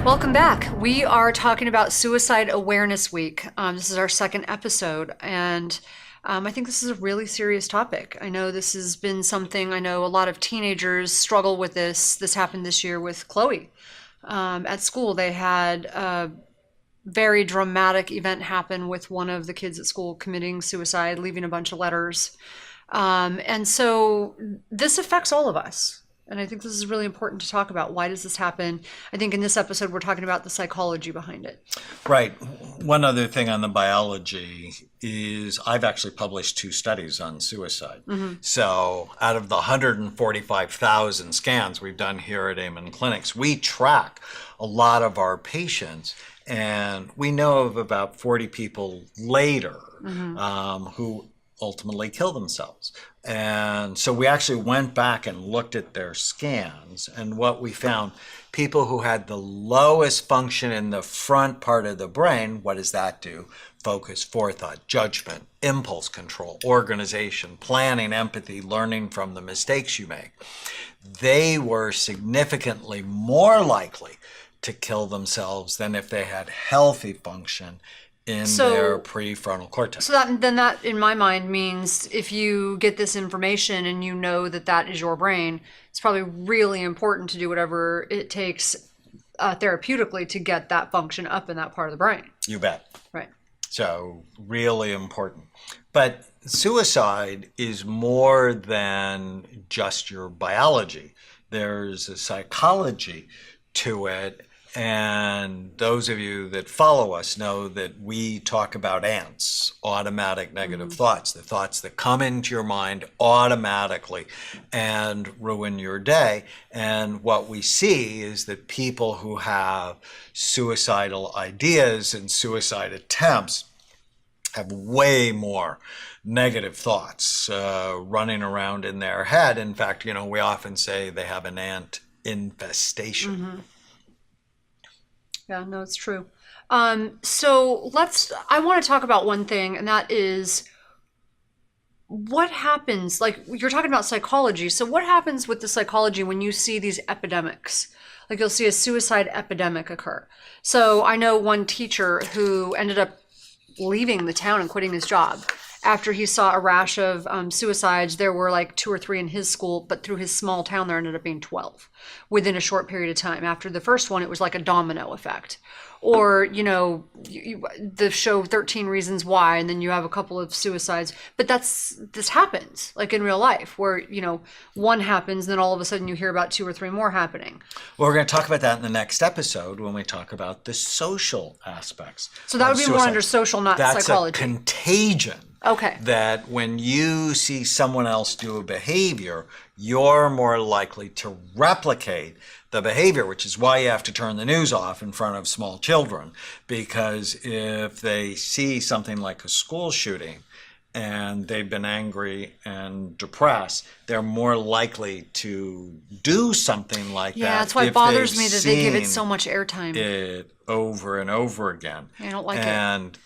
Welcome back. We are talking about Suicide Awareness Week. This is our second episode, and I think this is a really serious topic. I know this has been something, I know a lot of teenagers struggle with this. This happened this year with Chloe. At school, they had a very dramatic event happen with one of the kids at school committing suicide, leaving a bunch of letters. And so this affects all of us. And I think this is really important to talk about. Why does this happen? I think in this episode, we're talking about the psychology behind it. Right. One other thing on the biology is I've actually published 2 studies on suicide. So out of the 145,000 scans we've done here at Amen Clinics, we track a lot of our patients, and we know of about 40 people later who ultimately kill themselves. And so we actually went back and looked at their scans, and what we found, people who had the lowest function in the front part of the brain, what does that do? Focus, forethought, judgment, impulse control, organization, planning, empathy, learning from the mistakes you make. They were significantly more likely to kill themselves than if they had healthy function in their prefrontal cortex. So that in my mind means if you get this information and you know that that is your brain, it's probably really important to do whatever it takes therapeutically to get that function up in that part of the brain. You bet. Right. So really important. But suicide is more than just your biology. There's a psychology to it. And those of you that follow us know that we talk about ants, automatic negative thoughts, the thoughts that come into your mind automatically and ruin your day. And what we see is that people who have suicidal ideas and suicide attempts have way more negative thoughts running around in their head. In fact, we often say they have an ant infestation. Yeah, no, it's true. So I want to talk about one thing, and that is what happens, like you're talking about psychology. So what happens with the psychology when you see these epidemics? Like you'll see a suicide epidemic occur. So I know one teacher who ended up leaving the town and quitting his job after he saw a rash of suicides. There were like 2 or 3 in his school, but through his small town, there ended up being 12 within a short period of time. After the first one, it was like a domino effect. Or, the show 13 Reasons Why, and then you have a couple of suicides. But this happens, like in real life, where, one happens, then all of a sudden you hear about 2 or 3 more happening. Well, we're going to talk about that in the next episode when we talk about the social aspects. So that would be suicide. More under social, not That's psychology. That's a contagion. Okay. That when you see someone else do a behavior, you're more likely to replicate the behavior, which is why you have to turn the news off in front of small children. Because if they see something like a school shooting and they've been angry and depressed, they're more likely to do something like that. Yeah, that's why it bothers me that they give it so much airtime. It over and over again. I don't like it.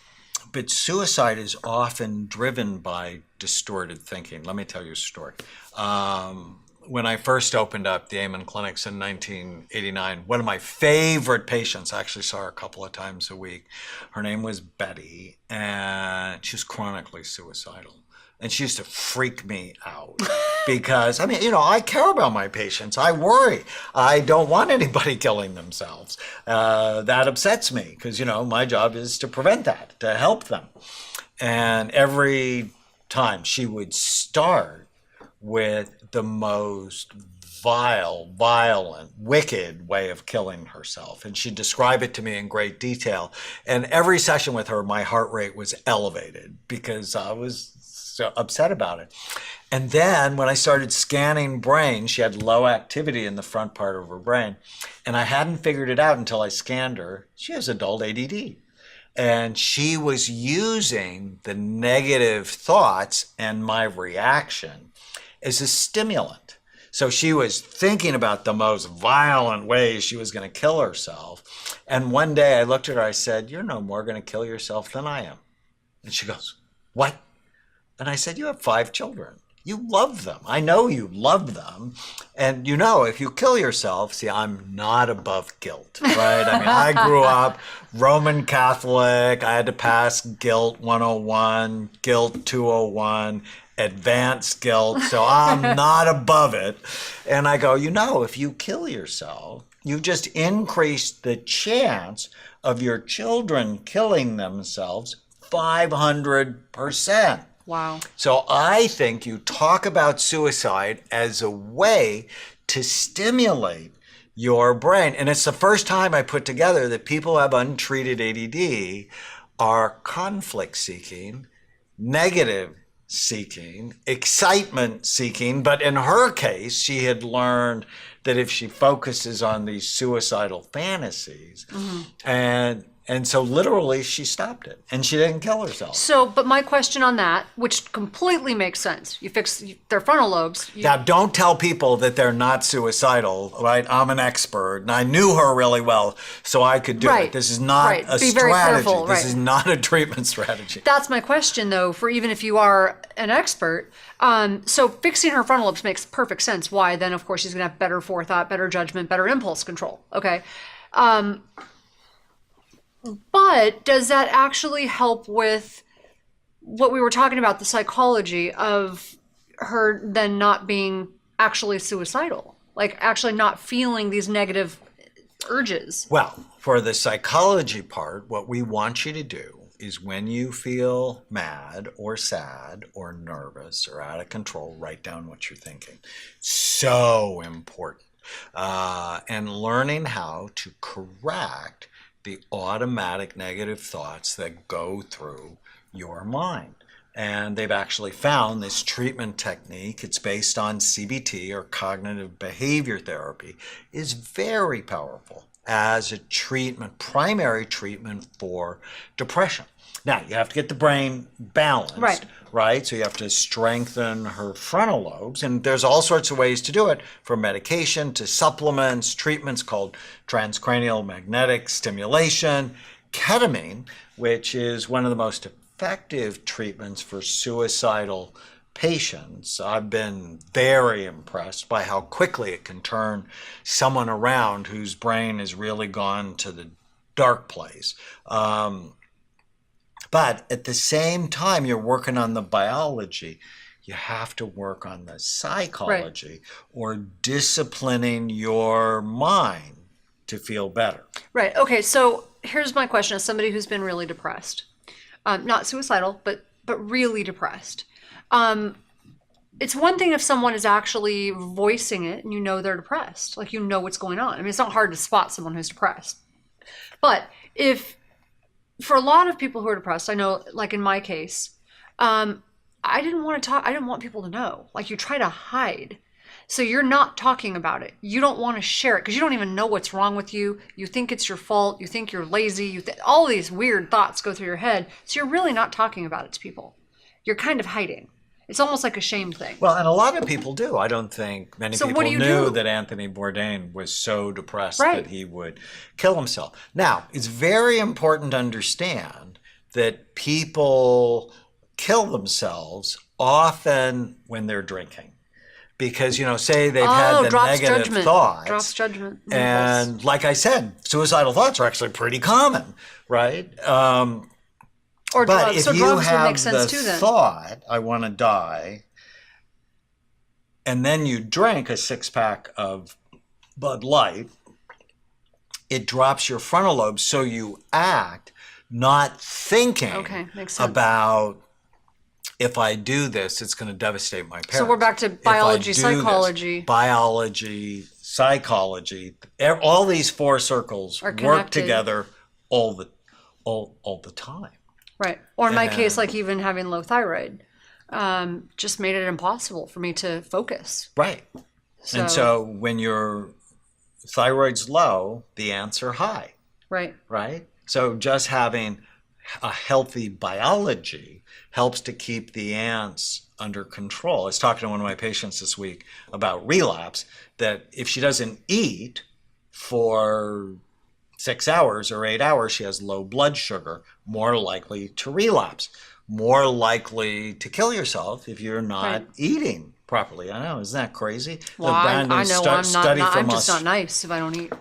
But suicide is often driven by distorted thinking. Let me tell you a story. When I first opened up the Amen Clinics in 1989, one of my favorite patients, I actually saw her a couple of times a week. Her name was Betty, and she was chronically suicidal. And she used to freak me out because, I care about my patients. I worry. I don't want anybody killing themselves. That upsets me because, my job is to prevent that, to help them. And every time she would start with the most vile, violent, wicked way of killing herself. And she'd describe it to me in great detail. And every session with her, my heart rate was elevated because I was so upset about it. And then when I started scanning brain, she had low activity in the front part of her brain. And I hadn't figured it out until I scanned her. She has adult ADD. And she was using the negative thoughts and my reaction as a stimulant. So she was thinking about the most violent ways she was going to kill herself. And one day I looked at her, I said, "You're no more going to kill yourself than I am." And she goes, "What?" And I said, "You have 5 children. You love them. I know you love them. And you know, if you kill yourself, see, I'm not above guilt, right? I mean, I grew up Roman Catholic. I had to pass Guilt 101, Guilt 201, advanced guilt. So I'm not above it. And I go, you know, if you kill yourself, you just increase the chance of your children killing themselves 500%. Wow. So I think you talk about suicide as a way to stimulate your brain. And it's the first time I put together that people who have untreated ADD are conflict seeking, negative seeking, excitement seeking. But in her case, she had learned that if she focuses on these suicidal fantasies, and so literally she stopped it and she didn't kill herself. So, but my question on that, which completely makes sense, you fix their frontal lobes. Now, don't tell people that they're not suicidal, right? I'm an expert and I knew her really well, so I could do it. This is not a Be very strategy. careful, This is not a treatment strategy. That's my question, though, for even if you are an expert. So fixing her frontal lobes makes perfect sense. Why? Then, of course, she's going to have better forethought, better judgment, better impulse control. Okay. But does that actually help with what we were talking about, the psychology of her then not being actually suicidal? Like actually not feeling these negative urges? Well, for the psychology part, what we want you to do is when you feel mad or sad or nervous or out of control, write down what you're thinking. So important. And learning how to correct the automatic negative thoughts that go through your mind. And they've actually found this treatment technique, it's based on CBT or cognitive behavior therapy, is very powerful as a treatment, primary treatment for depression. Now, you have to get the brain balanced, right? So you have to strengthen her frontal lobes. And there's all sorts of ways to do it, from medication to supplements, treatments called transcranial magnetic stimulation, ketamine, which is one of the most effective treatments for suicidal patients. I've been very impressed by how quickly it can turn someone around whose brain has really gone to the dark place. But at the same time, you're working on the biology. You have to work on the psychology or disciplining your mind to feel better. Right. Okay. So here's my question as somebody who's been really depressed, not suicidal, but really depressed. It's one thing if someone is actually voicing it and you know they're depressed, like you know what's going on. I mean, it's not hard to spot someone who's depressed. But if for a lot of people who are depressed, I know, like in my case, I didn't want to talk. I didn't want people to know. Like you try to hide. So you're not talking about it. You don't want to share it because you don't even know what's wrong with you. You think it's your fault. You think you're lazy. All these weird thoughts go through your head. So you're really not talking about it to people. You're kind of hiding. It's almost like a shame thing. Well, and a lot of people do. I don't think many people do you knew do? that Anthony Bourdain was so depressed that he would kill himself. Now, it's very important to understand that people kill themselves often when they're drinking. Because, you know, say they've had the negative thoughts. Drops judgment. And like I said, suicidal thoughts are actually pretty common, right? Or but drugs. if So you drugs would have make sense the too then. thought, I want to die, and then you drink a 6-pack of Bud Light, it drops your frontal lobe, so you act not thinking makes sense. about, if I do this, it's going to devastate my parents. So we're back to biology, psychology. Biology, psychology, all these 4 circles work together all the time. Right. Or in my case, like even having low thyroid, just made it impossible for me to focus. Right. And so when your thyroid's low, the ants are high. Right. Right? So just having a healthy biology helps to keep the ants under control. I was talking to one of my patients this week about relapse, that if she doesn't eat for 6 hours or 8 hours, she has low blood sugar, more likely to relapse. more likely to kill yourself if you're not Right. eating properly. I know, isn't that crazy? Well, The brand new I know study from I'm just not nice if I don't eat.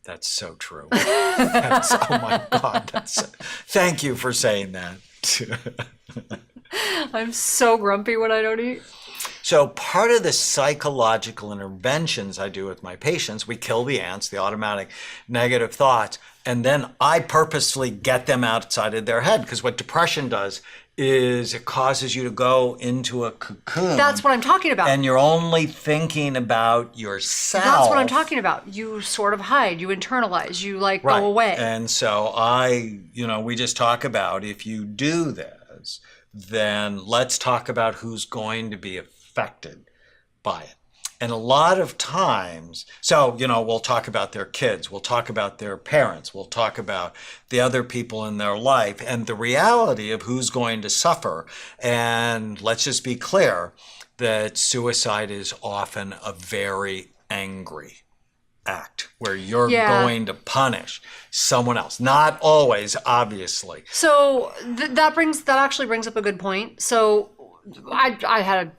That's so true. Oh my God. Thank you for saying that. I'm so grumpy when I don't eat. So part of the psychological interventions I do with my patients, we kill the ants, the automatic negative thoughts, and then I purposefully get them outside of their head, because what depression does is it causes you to go into a cocoon. That's what I'm talking about. And you're only thinking about yourself. That's what I'm talking about. You sort of hide, you internalize, you like Right. go away. And so we just talk about, if you do this, then let's talk about who's going to be affected by it. And a lot of times, we'll talk about their kids, we'll talk about their parents, we'll talk about the other people in their life and the reality of who's going to suffer. And let's just be clear that suicide is often a very angry act where you're going to punish someone else. Not always, obviously. So that actually brings up a good point. So I had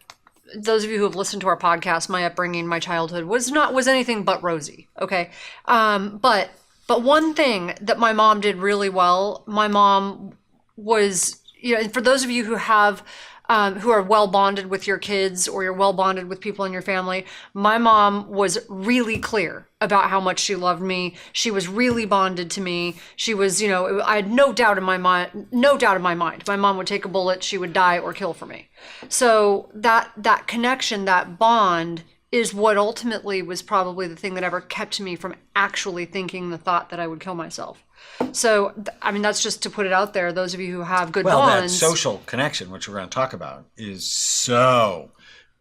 those of you who have listened to our podcast, my upbringing, my childhood was anything but rosy. Okay. But one thing that my mom did really well, my mom was, and for those of you who have, who are well bonded with your kids or you're well bonded with people in your family, my mom was really clear about how much she loved me. She was really bonded to me. She was, I had no doubt in my mind. My mom would take a bullet, she would die or kill for me. So that connection, that bond is what ultimately was probably the thing that ever kept me from actually thinking the thought that I would kill myself. So, that's just to put it out there. Those of you who have good bonds. That social connection, which we're going to talk about, is so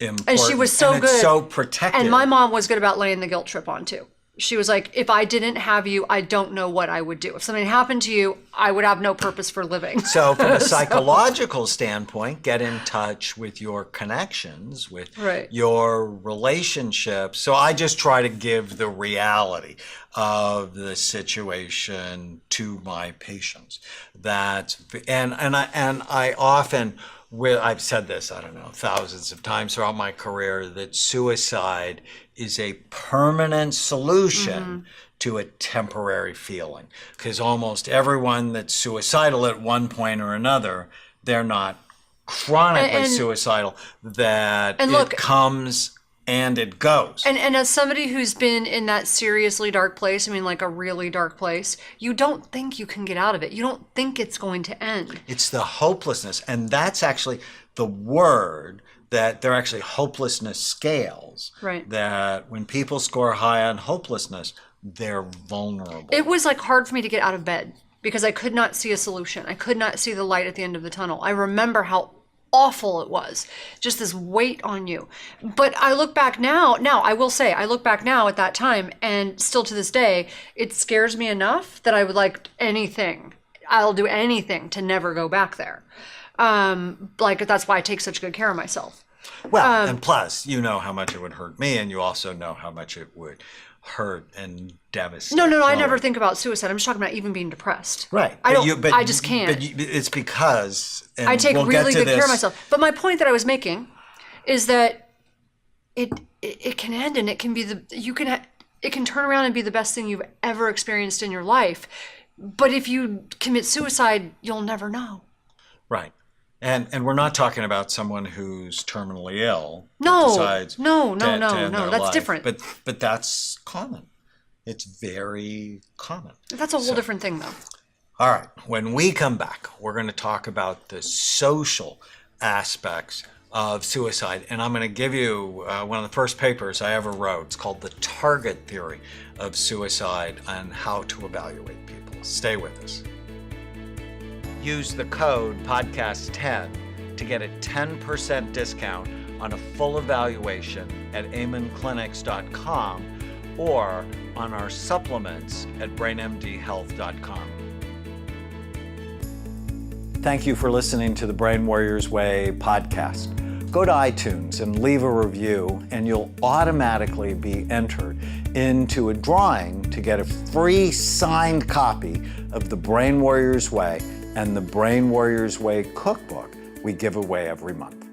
important. And she was so good. It's so protective. And my mom was good about laying the guilt trip on too. She was like, if I didn't have you, I don't know what I would do. If something happened to you, I would have no purpose for living. So from a psychological standpoint, get in touch with your connections, with your relationships. So I just try to give the reality of the situation to my patients. And I often, I've said this, I don't know, thousands of times throughout my career, that suicide is a permanent solution to a temporary feeling. Because almost everyone that's suicidal at one point or another, they're not chronically suicidal, it comes and it goes. And as somebody who's been in that seriously dark place, like a really dark place, you don't think you can get out of it. You don't think it's going to end. It's the hopelessness. And that's actually the word that they're actually hopelessness scales. Right. That when people score high on hopelessness, they're vulnerable. It was hard for me to get out of bed because I could not see a solution. I could not see the light at the end of the tunnel. I remember how awful it was, just this weight on you. But I look back now, I will say, I look back now at that time, and still to this day, it scares me enough that I would I'll do anything to never go back there. That's why I take such good care of myself. Well, and plus, you know how much it would hurt me, and you also know how much it would hurt and devastate. No, I never think about suicide. I'm just talking about even being depressed. Right. I just can't. But it's because I take really good care of myself. But my point that I was making is that it can end, and it can be it can turn around and be the best thing you've ever experienced in your life. But if you commit suicide, you'll never know. Right. And we're not talking about someone who's terminally ill. No, That's life. Different. But that's common. It's very common. That's a whole different thing, though. All right. When we come back, we're going to talk about the social aspects of suicide. And I'm going to give you one of the first papers I ever wrote. It's called The Target Theory of Suicide and How to Evaluate People. Stay with us. Use the code podcast10 to get a 10% discount on a full evaluation at amenclinics.com or on our supplements at brainmdhealth.com. Thank you for listening to the Brain Warriors Way podcast. Go to iTunes and leave a review, and you'll automatically be entered into a drawing to get a free signed copy of the Brain Warriors Way and the Brain Warriors Way cookbook we give away every month.